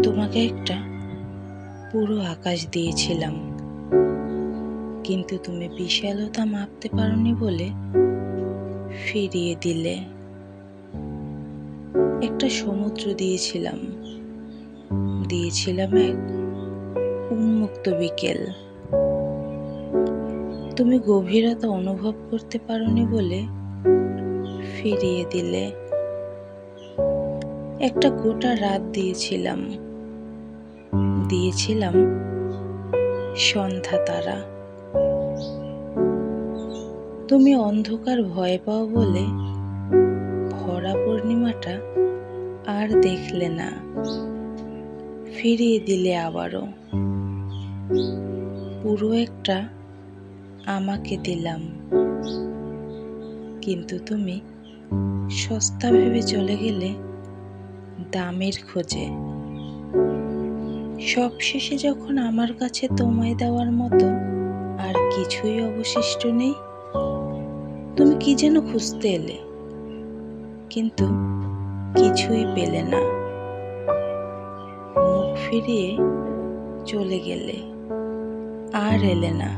তোমাকে একটা পুরো আকাশ দিয়েছিলাম, কিন্তু তুমি বিশালতা মাপতে পারোনি বলে ফিরিয়ে দিলে। একটা সমুদ্র দিয়েছিলাম, দিয়েছিলাম এক উন্মুক্ত বিকেল। তুমি গভীরতা অনুভব করতে পারোনি বলে ফিরিয়ে দিলে। একটা গোটা রাত দিয়েছিলাম, দিয়েছিলাম সন্ধ্যা তারা। তুমি অন্ধকার ভয় পাও বলে ভরা পূর্ণিমাটা আর দেখলে না, ফিরিয়ে দিলে আবারও। পুরো একটা আমাকে দিলাম, কিন্তু তুমি সস্তা ভেবে চলে গেলে দামের খোঁজে। সবশেষে যখন আমার কাছে তোমায় দেওয়ার মতো আর কিছুই অবশিষ্ট নেই, তুমি কি যেন খুঁজতে এলে, কিন্তু কিছুই পেলে না। মুখ ফিরিয়ে চলে গেলে, আর এলে না।